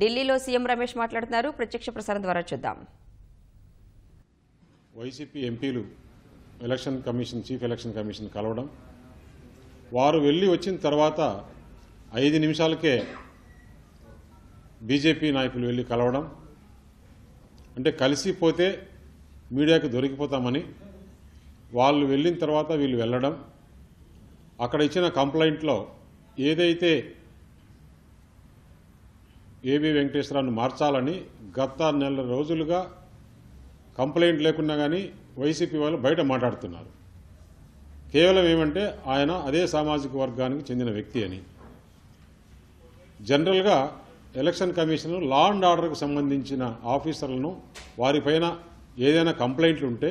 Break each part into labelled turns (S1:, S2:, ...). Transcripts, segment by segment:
S1: ఢిల్లీలో సీఎం రమేష్ మాట్లాడుతున్నారు. ప్రత్యక్ష ప్రసారం ద్వారా చూద్దాం.
S2: వైసీపీ ఎంపీలు చీఫ్ ఎలక్షన్ కమిషన్ కలవడం, వారు వెళ్ళి వచ్చిన తర్వాత 5 నిమిషాలకే బీజేపీ నాయకులు వెళ్ళి కలవడం, అంటే కలిసిపోతే మీడియాకు దొరికిపోతామని వాళ్ళు వెళ్ళిన తర్వాత వీళ్ళు వెళ్ళడం, అక్కడ ఇచ్చిన కంప్లైంట్లో ఏదైతే ఏబీ వెంకటేశ్వరరావును మార్చాలని గత నెల రోజులుగా కంప్లైంట్ లేకున్నా కానీ వైసీపీ వాళ్ళు బయట మాట్లాడుతున్నారు. కేవలం ఏమంటే ఆయన అదే సామాజిక వర్గానికి చెందిన వ్యక్తి అని. జనరల్గా ఎలక్షన్ కమిషన్ లా అండ్ ఆర్డర్కు సంబంధించిన ఆఫీసర్లను వారిపైన ఏదైనా కంప్లైంట్లు ఉంటే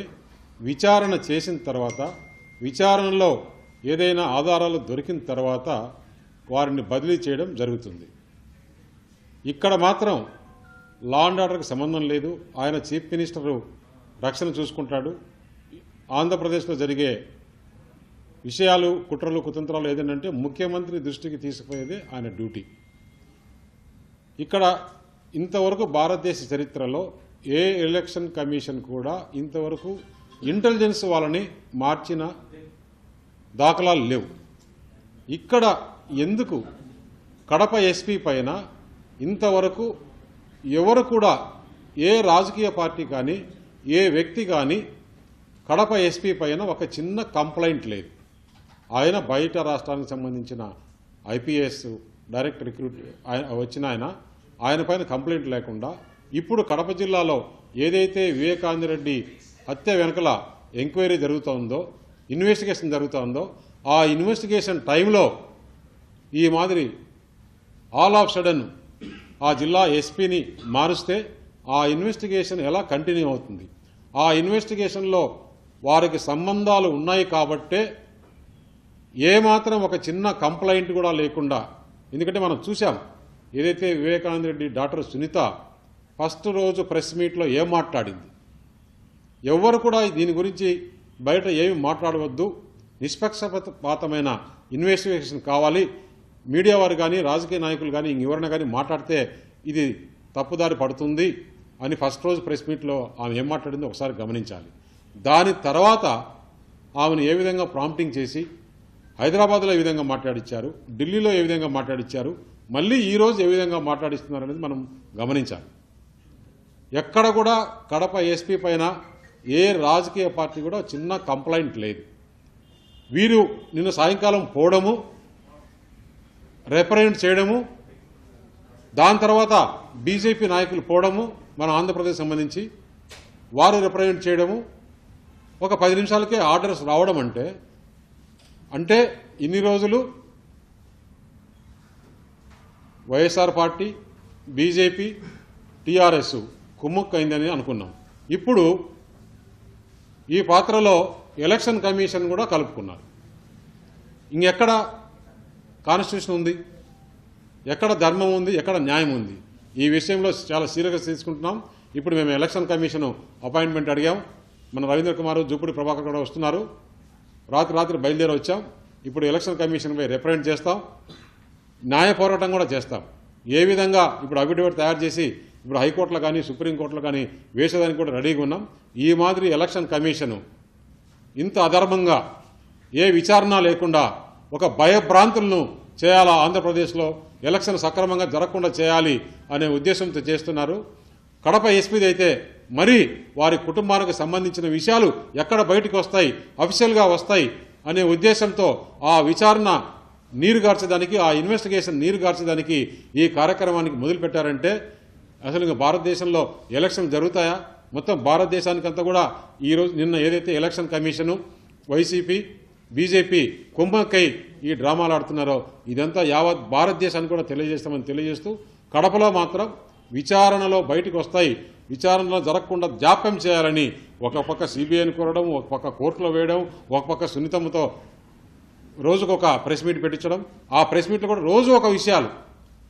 S2: విచారణ చేసిన తర్వాత, విచారణలో ఏదైనా ఆధారాలు దొరికిన తర్వాత వారిని బదిలీ చేయడం జరుగుతుంది. ఇక్కడ మాత్రం లా అండ్ ఆర్డర్కి సంబంధం లేదు. ఆయన చీఫ్ మినిస్టరు రక్షణ చూసుకుంటాడు. ఆంధ్రప్రదేశ్లో జరిగే విషయాలు, కుట్రలు, కుతంత్రాలు ఏదంటే ముఖ్యమంత్రి దృష్టికి తీసుకుపోయేదే ఆయన డ్యూటీ. ఇక్కడ ఇంతవరకు భారతదేశ చరిత్రలో ఏ ఎలక్షన్ కమిషన్ కూడా ఇంతవరకు ఇంటెలిజెన్స్ వాళ్ళని మార్చిన దాఖలాలు లేవు. ఇక్కడ ఎందుకు కడప ఎస్పీ పైన ఇంతవరకు ఎవరు కూడా, ఏ రాజకీయ పార్టీ కానీ ఏ వ్యక్తి కానీ కడప ఎస్పీ పైన ఒక చిన్న కంప్లైంట్ లేదు. ఆయన బయట రాష్ట్రానికి సంబంధించిన ఐపీఎస్ డైరెక్ట్ రిక్రూట్ వచ్చిన ఆయన పైన కంప్లైంట్ లేకుండా ఇప్పుడు కడప జిల్లాలో ఏదైతే వివేకానంద రెడ్డి హత్య వెనకల ఎంక్వైరీ జరుగుతుందో, ఇన్వెస్టిగేషన్ జరుగుతుందో, ఆ ఇన్వెస్టిగేషన్ టైంలో ఈ మాదిరి ఆల్ ఆఫ్ సడన్ ఆ జిల్లా ఎస్పీని మారుస్తే ఆ ఇన్వెస్టిగేషన్ ఎలా కంటిన్యూ అవుతుంది? ఆ ఇన్వెస్టిగేషన్లో వారికి సంబంధాలు ఉన్నాయి కాబట్టే ఏమాత్రం ఒక చిన్న కంప్లైంట్ కూడా లేకుండా, ఎందుకంటే మనం చూసాం ఏదైతే వివేకానంద రెడ్డి డాక్టర్ సునీత ఫస్ట్ రోజు ప్రెస్ మీట్లో ఏం మాట్లాడింది. ఎవరు కూడా దీని గురించి బయట ఏమి మాట్లాడవద్దు, నిష్పక్షపాతమైన ఇన్వెస్టిగేషన్ కావాలి, మీడియా వారు కానీ రాజకీయ నాయకులు కానీ ఇంకెవరైనా కానీ మాట్లాడితే ఇది తప్పుదారి పడుతుంది అని ఫస్ట్ రోజు ప్రెస్ మీట్లో ఆమె ఏం మాట్లాడిందో ఒకసారి గమనించాలి. దాని తర్వాత ఆమెను ఏ విధంగా ప్రాంప్టింగ్ చేసి హైదరాబాద్లో ఏ విధంగా మాట్లాడిచ్చారు, ఢిల్లీలో ఏ విధంగా మాట్లాడిచ్చారు, మళ్ళీ ఈరోజు ఏ విధంగా మాట్లాడిస్తున్నారు అనేది మనం గమనించాలి. ఎక్కడ కూడా కడప ఎస్పీ పైన ఏ రాజకీయ పార్టీ కూడా చిన్న కంప్లైంట్ లేదు. వీరు నిన్న సాయంకాలం పోవడము, రిప్రజెంట్ చేయడము, దాని తర్వాత బీజేపీ నాయకులు పోవడము, మన ఆంధ్రప్రదేశ్ సంబంధించి వారు రిప్రజెంట్ చేయడము, ఒక 10 నిమిషాలకే ఆర్డర్స్ రావడం అంటే ఇన్ని రోజులు వైఎస్ఆర్ పార్టీ, బీజేపీ, టీఆర్ఎస్ కుమ్ముక్కైందని అనుకున్నాం. ఇప్పుడు ఈ పాత్రలో ఎలక్షన్ కమిషన్ కూడా కలుపుకున్నారు. ఇంకెక్కడ కాన్స్టిట్యూషన్ ఉంది, ఎక్కడ ధర్మం ఉంది, ఎక్కడ న్యాయం ఉంది? ఈ విషయంలో చాలా సీరియస్గా తీసుకుంటున్నాం. ఇప్పుడు మేము ఎలక్షన్ కమిషన్ అపాయింట్మెంట్ అడిగాం. మన రవీంద్ర కుమార్, జూపూడి ప్రభాకర్ కూడా వస్తున్నారు. రాత్రి బయలుదేరి వచ్చాం. ఇప్పుడు ఎలక్షన్ కమిషన్ పై రిప్రజెంట్ చేస్తాం, న్యాయ పోరాటం కూడా చేస్తాం. ఏ విధంగా ఇప్పుడు అఫిడవిట్ తయారు చేసి ఇప్పుడు హైకోర్టులో కానీ సుప్రీంకోర్టులో కానీ వేసేదానికి కూడా రెడీగా ఉన్నాం. ఈ మాదిరి ఎలక్షన్ కమిషను ఇంత అధర్మంగా ఏ విచారణ లేకుండా ఒక భయభ్రాంతులను చేయాలా, ఆంధ్రప్రదేశ్లో ఎలక్షన్ సక్రమంగా జరగకుండా చేయాలి అనే ఉద్దేశంతో చేస్తున్నారు. కడప ఎస్పీది అయితే మరి వారి కుటుంబానికి సంబంధించిన విషయాలు ఎక్కడ బయటకు వస్తాయి, అఫీషియల్గా వస్తాయి అనే ఉద్దేశంతో ఆ విచారణ నీరుగార్చడానికి, ఆ ఇన్వెస్టిగేషన్ నీరుగార్చడానికి ఈ కార్యక్రమానికి మొదలుపెట్టారంటే అసలు ఇంకా భారతదేశంలో ఎలక్షన్ జరుగుతాయా? మొత్తం భారతదేశానికంతా కూడా ఈరోజు నిన్న ఏదైతే ఎలక్షన్ కమిషను, వైసీపీ, బీజేపీ కుంభకై ఈ డ్రామాలు ఆడుతున్నారో ఇదంతా యావత్ భారతదేశానికి కూడా తెలియజేస్తామని తెలియజేస్తూ, కడపలో మాత్రం విచారణలో బయటకు వస్తాయి, విచారణలో జరగకుండా జాప్యం చేయాలని ఒక పక్క సిబిఐని కోరడం, ఒక పక్క కోర్టులో వేయడం, ఒక పక్క సున్నితమ్మతో రోజుకొక ప్రెస్ మీట్ పెట్టించడం, ఆ ప్రెస్ మీట్లో కూడా రోజు ఒక విషయాలు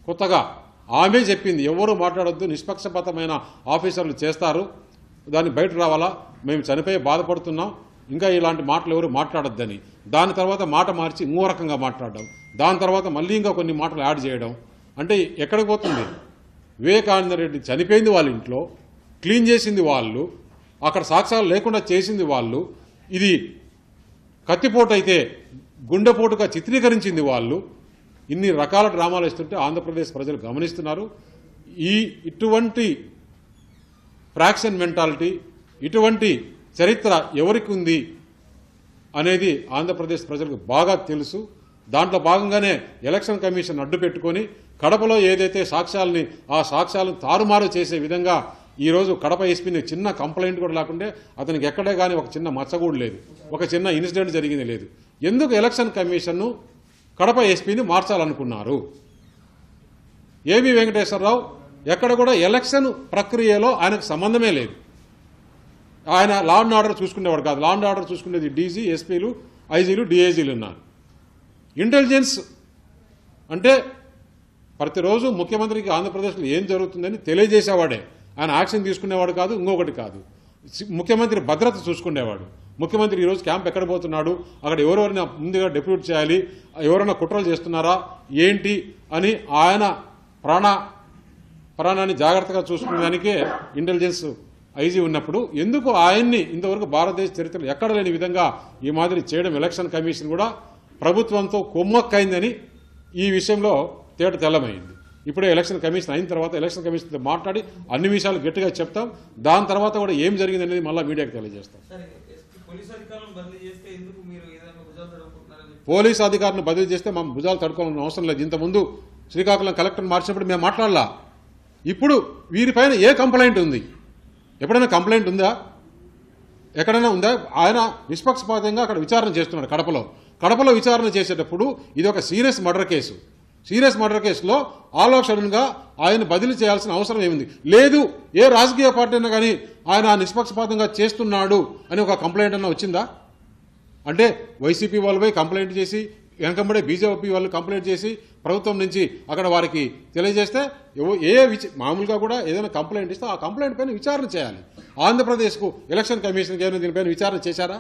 S2: కొత్తగా ఆమె చెప్పింది. ఎవరు మాట్లాడొద్దు, నిష్పక్షపాతమైన ఆఫీసర్లు చేస్తారు, దాన్ని బయట రావాలా, మేము చనిపోయి బాధపడుతున్నాం, ఇంకా ఇలాంటి మాటలు ఎవరు మాట్లాడొద్దని. దాని తర్వాత మాట మార్చి ఇంకో రకంగా మాట్లాడడం, దాని తర్వాత మళ్ళీ ఇంకా కొన్ని మాటలు యాడ్ చేయడం. అంటే ఎక్కడికి పోతుంది? వివేకానంద రెడ్డి చనిపోయింది వాళ్ళ ఇంట్లో, క్లీన్ చేసింది వాళ్ళు, అక్కడ సాక్ష్యాలు లేకుండా చేసింది వాళ్ళు, ఇది కత్తిపోటు అయితే గుండెపోటుగా చిత్రీకరించింది వాళ్ళు. ఇన్ని రకాల డ్రామాలు ఇస్తుంటే ఆంధ్రప్రదేశ్ ప్రజలు గమనిస్తున్నారు. ఇటువంటి ఫ్రాక్షన్ మెంటాలిటీ, ఇటువంటి చరిత్ర ఎవరికి ఉంది అనేది ఆంధ్రప్రదేశ్ ప్రజలకు బాగా తెలుసు. దాంట్లో భాగంగానే ఎలక్షన్ కమిషన్ అడ్డు పెట్టుకొని కడపలో ఏదైతే సాక్ష్యాలని ఆ సాక్ష్యాలను తారుమారు చేసే విధంగా ఈరోజు కడప ఎస్పీని చిన్న కంప్లైంట్ కూడా లేకుంటే అతనికి ఎక్కడే కానీ ఒక చిన్న మచ్చ కూడా లేదు, ఒక చిన్న ఇన్సిడెంట్ జరిగింది లేదు. ఎందుకు ఎలక్షన్ కమిషన్ను కడప ఎస్పీని మార్చాలనుకున్నారు? ఏబి వెంకటేశ్వరరావు ఎక్కడ కూడా ఎలక్షన్ ప్రక్రియలో ఆయనకు సంబంధమే లేదు. ఆయన లా అండ్ ఆర్డర్ చూసుకునేవాడు కాదు. లా అండ్ ఆర్డర్ చూసుకునేది డీజీ, ఎస్పీలు, ఐజీలు, డిఐజీలు ఉన్నారు. ఇంటెలిజెన్స్ అంటే ప్రతిరోజు ముఖ్యమంత్రికి ఆంధ్రప్రదేశ్లో ఏం జరుగుతుందని తెలియజేసేవాడే. ఆయన యాక్షన్ తీసుకునేవాడు కాదు, ఇంకొకటి కాదు. ముఖ్యమంత్రి భద్రత చూసుకునేవాడు. ముఖ్యమంత్రి ఈరోజు క్యాంప్ ఎక్కడ పోతున్నాడు, అక్కడ ఎవరెవరిని ముందుగా డెప్యూట్ చేయాలి, ఎవరైనా కుట్రలు చేస్తున్నారా ఏంటి అని ఆయన ప్రాణాన్ని జాగ్రత్తగా చూసుకునేదానికే ఇంటెలిజెన్స్ ఐజీ ఉన్నప్పుడు ఎందుకు ఆయన్ని ఇంతవరకు భారతదేశ చరిత్రలో ఎక్కడ లేని విధంగా ఈ మాదిరి చేయడం ఎలక్షన్ కమిషన్ కూడా ప్రభుత్వంతో కొమ్మక్కైందని ఈ విషయంలో తేట తెల్లమైంది. ఇప్పుడే ఎలక్షన్ కమిషన్ అయిన తర్వాత ఎలక్షన్ కమిషన్తో మాట్లాడి అన్ని విషయాలు గట్టిగా చెప్తాం. దాని తర్వాత కూడా ఏం జరిగింది అనేది మళ్ళీ మీడియాకి తెలియజేస్తాం. పోలీసు అధికారులను బదిలీ చేస్తే మా భుజాలు తడుకోవాలని అవసరం లేదు. ఇంతకుముందు శ్రీకాకుళం కలెక్టర్ని మార్చినప్పుడు మేము మాట్లాడలా. ఇప్పుడు వీరిపైన ఏ కంప్లైంట్ ఉంది? ఎప్పుడైనా కంప్లైంట్ ఉందా? ఎక్కడైనా ఉందా? ఆయన నిష్పక్షపాతంగా అక్కడ విచారణ చేస్తున్నాడు. కడపలో విచారణ చేసేటప్పుడు ఇది ఒక serious murder case. Serious murder కేసులో ఆల్ ఆఫ్ సడన్గా ఆయన బదిలీ చేయాల్సిన అవసరం ఏముంది? లేదు. ఏ రాజకీయ పార్టీ అయినా కానీ ఆయన నిష్పక్షపాతంగా చేస్తున్నాడు అని ఒక కంప్లైంట్ అన్నా వచ్చిందా? అంటే వైసీపీ వాళ్ళపై కంప్లైంట్ చేసి వెనకంబడే బీజేపీ వాళ్ళు కంప్లైంట్ చేసి ప్రభుత్వం నుంచి అక్కడ వారికి తెలియజేస్తే మామూలుగా కూడా ఏదైనా కంప్లైంట్ ఇస్తే ఆ కంప్లైంట్ పైన విచారణ చేయాలి. ఆంధ్రప్రదేశ్కు ఎలక్షన్ కమిషన్కి ఏమైనా దీనిపైన విచారణ చేశారా?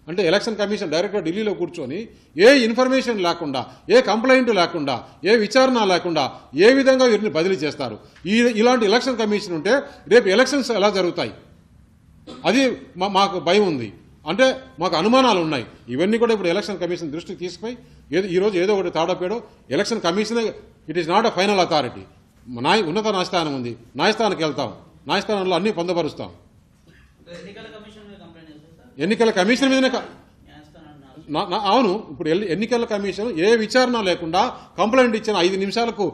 S2: అంటే ఎలక్షన్ కమిషన్ డైరెక్ట్గా ఢిల్లీలో కూర్చొని ఏ ఇన్ఫర్మేషన్ లేకుండా, ఏ కంప్లైంట్ లేకుండా, ఏ విచారణ లేకుండా ఏ విధంగా వీరిని బదిలీ చేస్తారు? ఇలాంటి ఎలక్షన్ కమిషన్ ఉంటే రేపు ఎలక్షన్స్ ఎలా జరుగుతాయి? అది మాకు భయం ఉంది. అంటే మాకు అనుమానాలు ఉన్నాయి. ఇవన్నీ కూడా ఇప్పుడు ఎలక్షన్ కమిషన్ దృష్టికి తీసుకుపోయి ఈరోజు ఏదో ఒకటి తాడపేడో election commission it is not a final authority. ఉన్నత న్యాయస్థానం ఉంది, న్యాయస్థానానికి వెళ్తాం, న్యాయస్థానంలో అన్ని పొందపరుస్తాం. ఎన్నికల కమిషన్ మీదనే అవును. ఇప్పుడు ఎన్నికల కమిషన్ ఏ విచారణ లేకుండా కంప్లైంట్ ఇచ్చిన 5 నిమిషాలకు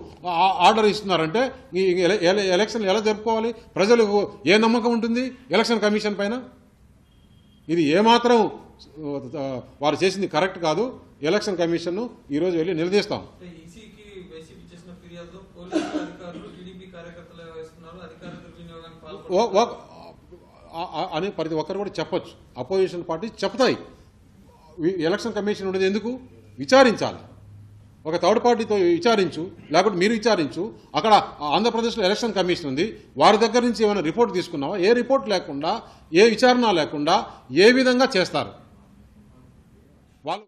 S2: ఆర్డర్ ఇస్తున్నారంటే ఎలక్షన్ ఎలా జరుపుకోవాలి? ప్రజలకు ఏ నమ్మకం ఉంటుంది ఎలక్షన్ కమిషన్ పైన? ఇది ఏమాత్రం వారు చేసింది కరెక్ట్ కాదు. ఎలక్షన్ కమిషన్ను ఈరోజు వెళ్ళి నిలదీస్తాం. అని ప్రతి ఒక్కరు కూడా చెప్పొచ్చు. అపోజిషన్ పార్టీ చెప్తాయి. ఎలక్షన్ కమిషన్ ఉండేది ఎందుకు? విచారించాలి. ఒక థర్డ్ పార్టీతో విచారించు, లేకపోతే మీరు విచారించు. అక్కడ ఆంధ్రప్రదేశ్లో ఎలక్షన్ కమిషన్ ఉంది, వారి దగ్గర నుంచి ఏమైనా రిపోర్ట్ తీసుకున్నావా? ఏ రిపోర్ట్ లేకుండా, ఏ విచారణ లేకుండా ఏ విధంగా చేస్తారు? వాళ్ళు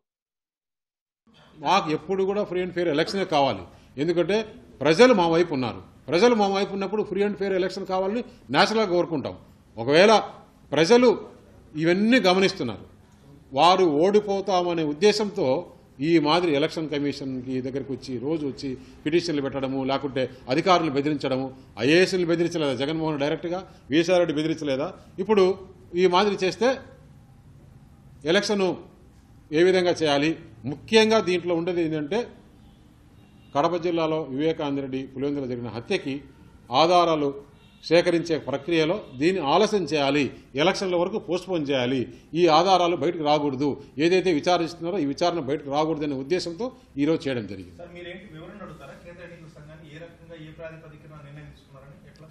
S2: మాకు ఎప్పుడు కూడా ఫ్రీ అండ్ ఫెయిర్ ఎలక్షనే కావాలి. ఎందుకంటే ప్రజలు మా వైపు ఉన్నారు. ప్రజలు మా వైపు ఉన్నప్పుడు ఫ్రీ అండ్ ఫెయిర్ ఎలక్షన్ కావాలని నేషనల్గా కోరుకుంటాం. ఒకవేళ ప్రజలు ఇవన్నీ గమనిస్తున్నారు, వారు ఓడిపోతామనే ఉద్దేశంతో ఈ మాదిరి ఎలక్షన్ కమిషన్కి దగ్గరికి వచ్చి రోజు వచ్చి పిటిషన్లు పెట్టడము, లేకుంటే అధికారులు బెదిరించడము. ఐఏఎస్లు బెదిరించలేదా జగన్మోహన్ డైరెక్ట్గా? వీసారెడ్డి బెదిరించలేదా? ఇప్పుడు ఈ మాదిరి చేస్తే ఎలక్షన్ ఏ విధంగా చేయాలి? ముఖ్యంగా దీంట్లో ఉండేది ఏంటంటే కడప జిల్లాలో వివేకానంద రెడ్డి పులివెందుల జరిగిన హత్యకి ఆధారాలు సేకరించే ప్రక్రియలో దీన్ని ఆలస్యం చేయాలి, ఎలక్షన్ల వరకు పోస్ట్పోన్ చేయాలి. ఈ ఆధారాలు బయటకు రాకూడదు. ఏదైతే విచారిస్తున్నారో ఈ విచారణ బయటకు రాకూడదు అనే ఉద్దేశంతో ఈరోజు చేయడం జరిగింది.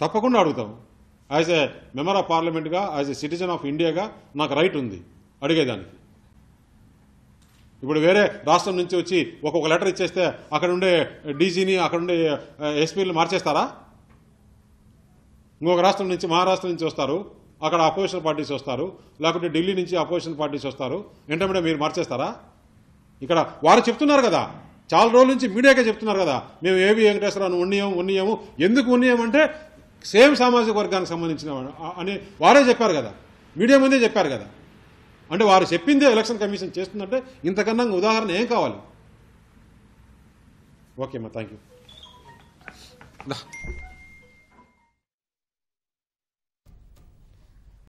S2: తప్పకుండా అడుగుతాం. యాజ్ ఏ మెంబర్ ఆఫ్ పార్లమెంట్గా, యాజ్ ఏ సిటిజన్ ఆఫ్ ఇండియాగా నాకు రైట్ ఉంది అడిగేదానికి. ఇప్పుడు వేరే రాష్ట్రం నుంచి వచ్చి ఒక్కొక్క లెటర్ ఇచ్చేస్తే అక్కడ ఉండే డీజీని, అక్కడ ఉండే ఎస్పీలు మార్చేస్తారా? ఇంకొక రాష్ట్రం నుంచి, మహారాష్ట్ర నుంచి వస్తారు, అక్కడ అపోజిషన్ పార్టీస్ వస్తారు, లేకుంటే ఢిల్లీ నుంచి అపోజిషన్ పార్టీస్ వస్తారు, వెంటనే మీరు మార్చేస్తారా? ఇక్కడ వారు చెప్తున్నారు కదా, చాలా రోజుల నుంచి మీడియాకే చెప్తున్నారు కదా, మేము ఏవి వెంకటేశ్వరరావు ఉన్నయము ఎందుకు ఉన్నయమంటే సేమ్ సామాజిక వర్గానికి సంబంధించిన అని వారే చెప్పారు కదా, మీడియా ముందే చెప్పారు కదా. అంటే వారు చెప్పిందే ఎలక్షన్ కమిషన్ చేస్తుందంటే ఇంతకన్నా ఉదాహరణ ఏం కావాలి? ఓకే అమ్మా, థ్యాంక్ యూ.